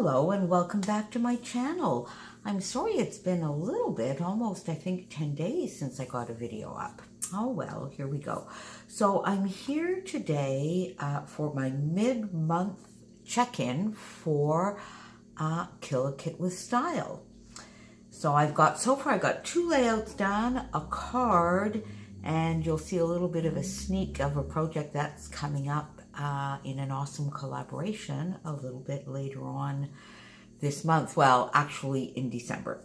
Hello and welcome back to my channel. I'm sorry it's been a little bit, almost I think 10 days since I got a video up. Oh well, here we go. So I'm here today for my mid-month check-in for Kill a Kit with Style. So so far I got 2 layouts done, a card, and you'll see a little bit of a sneak of a project that's coming up in an awesome collaboration a little bit later on this month. Well, actually in December.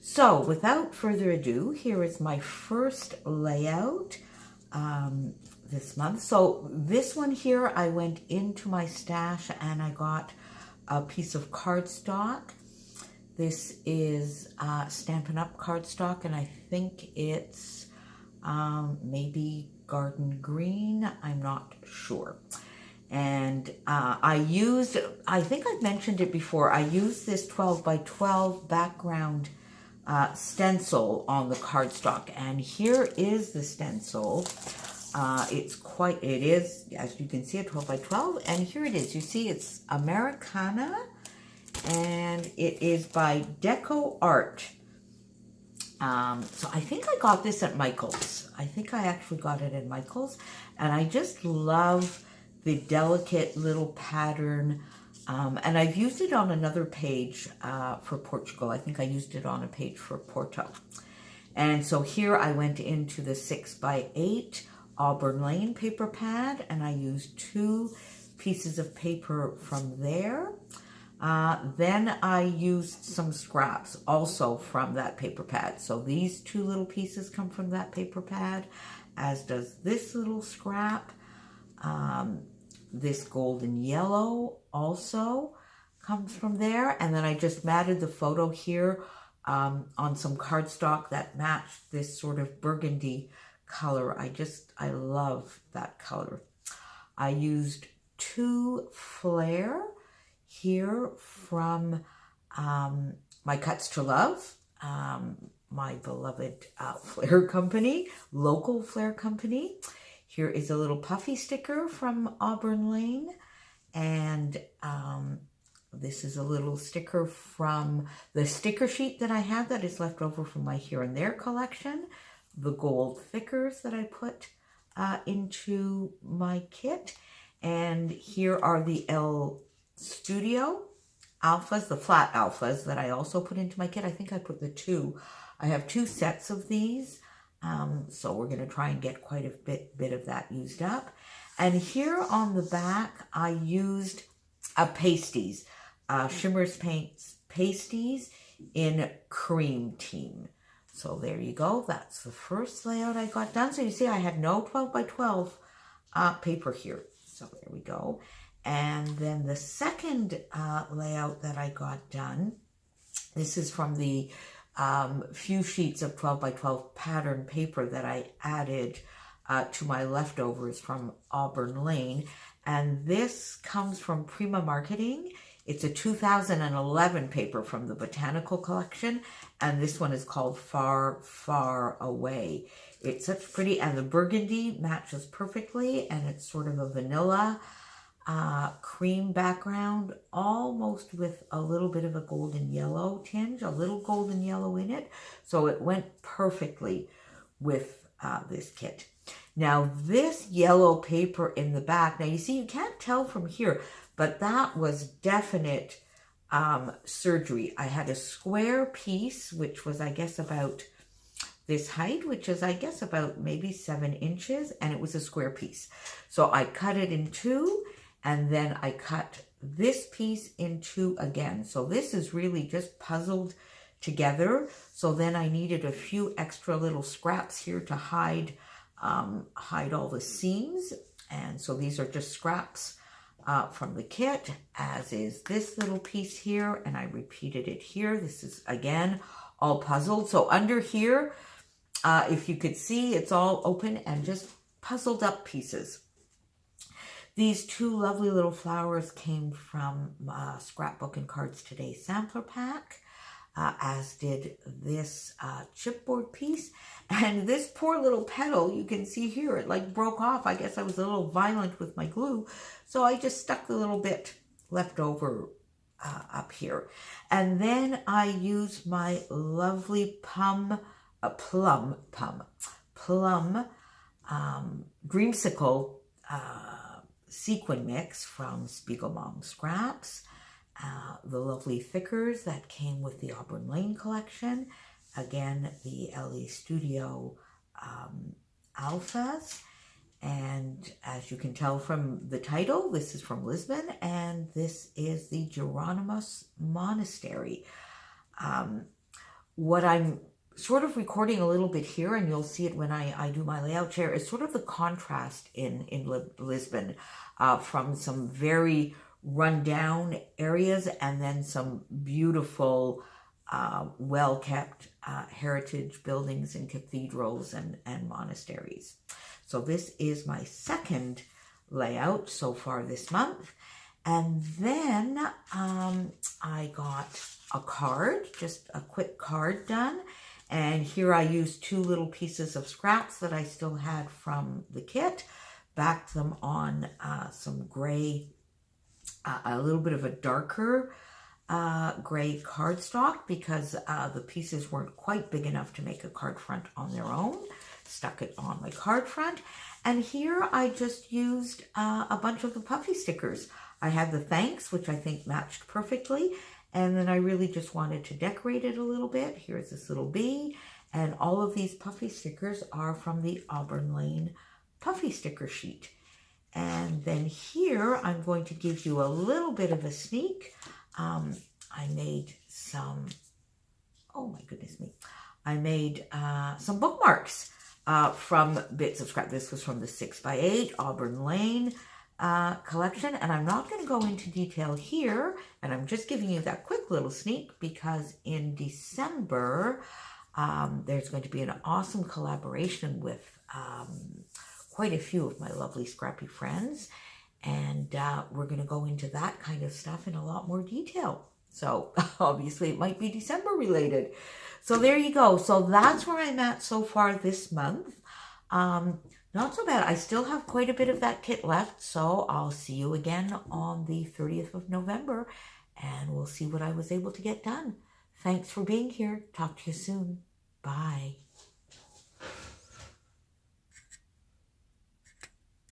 So without further ado, here is my first layout this month. So this one here, I went into my stash and I got a piece of cardstock. This is Stampin' Up! Cardstock, and I think it's maybe garden green, I'm not sure. And I think I've mentioned it before, I used this 12 by 12 background stencil on the cardstock. And here is the stencil. It is, as you can see, a 12 by 12. And here it is. You see it's Americana, and it is by Deco Art. So I think I got this at Michael's. I think I actually got it at Michael's. And I just love the delicate little pattern. And I've used it on another page for Portugal. I think I used it on a page for Porto. And so here I went into the 6 by 8 Auburn Lane paper pad, and I used 2 pieces of paper from there. Then I used some scraps also from that paper pad. So these 2 little pieces come from that paper pad, as does this little scrap. This golden yellow also comes from there. And then I just matted the photo here on some cardstock that matched this sort of burgundy color. I love that color. I used 2 flare here from my Cuts to Love, my beloved flare company, local flare company. Here is a little puffy sticker from Auburn Lane, and this is a little sticker from the sticker sheet that I have that is left over from my Here and There collection, the gold thickers that I put into my kit. And here are the El Studio alphas, the flat alphas that I also put into my kit. I think I put I have 2 sets of these. So we're going to try and get quite a bit of that used up. And here on the back, I used a pasties, Shimmer's Paints pasties in Cream Team. So there you go. That's the first layout I got done. So you see I had no 12 by 12 paper here. So there we go. And then the second layout that I got done, this is from the few sheets of 12 by 12 pattern paper that I added to my leftovers from Auburn Lane. And this comes from Prima Marketing. It's a 2011 paper from the Botanical Collection. And this one is called Far, Far Away. It's such pretty, and the burgundy matches perfectly. And it's sort of a vanilla cream background, almost with a little bit of a golden yellow tinge, a little golden yellow in it. So it went perfectly with this kit. Now this yellow paper in the back, now you see you can't tell from here, but that was definite surgery. I had a square piece, which was I guess about this height, which is I guess about maybe 7 inches, and it was a square piece. So I cut it in 2. And then I cut this piece in 2 again. So this is really just puzzled together. So then I needed a few extra little scraps here to hide all the seams. And so these are just scraps from the kit, as is this little piece here. And I repeated it here. This is, again, all puzzled. So under here, if you could see, it's all open and just puzzled up pieces. These 2 lovely little flowers came from Scrapbook and Cards Today sampler pack, as did this chipboard piece. And this poor little petal, you can see here, it like broke off. I guess I was a little violent with my glue. So I just stuck the little bit left over up here. And then I use my lovely plum dreamsicle sequin mix from Spiegel Mom Scraps. The lovely thickers that came with the Auburn Lane collection. Again, the LE Studio alphas. And as you can tell from the title, this is from Lisbon, and this is the Geronimus Monastery. What I'm sort of recording a little bit here, and you'll see it when I do my layout chair, is sort of the contrast in Lisbon from some very run-down areas and then some beautiful, well-kept heritage buildings and cathedrals and monasteries. So this is my second layout so far this month. And then I got a card, just a quick card done. And here I used 2 little pieces of scraps that I still had from the kit, backed them on some gray, a little bit of a darker gray cardstock because the pieces weren't quite big enough to make a card front on their own. Stuck it on my card front. And here I just used a bunch of the puffy stickers. I had the thanks, which I think matched perfectly. And then I really just wanted to decorate it a little bit. Here's this little bee. And all of these puffy stickers are from the Auburn Lane puffy sticker sheet. And then here I'm going to give you a little bit of a sneak. I made some, oh my goodness me. I made some bookmarks from Bits of Scrap. This was from the 6x8 Auburn Lane collection, and I'm not going to go into detail here, and I'm just giving you that quick little sneak because in December there's going to be an awesome collaboration with quite a few of my lovely scrappy friends, and we're going to go into that kind of stuff in a lot more detail. So obviously it might be December related. So there you go. So that's where I'm at so far this month. Not so bad. I still have quite a bit of that kit left. So I'll see you again on the 30th of November and we'll see what I was able to get done. Thanks for being here. Talk to you soon. Bye.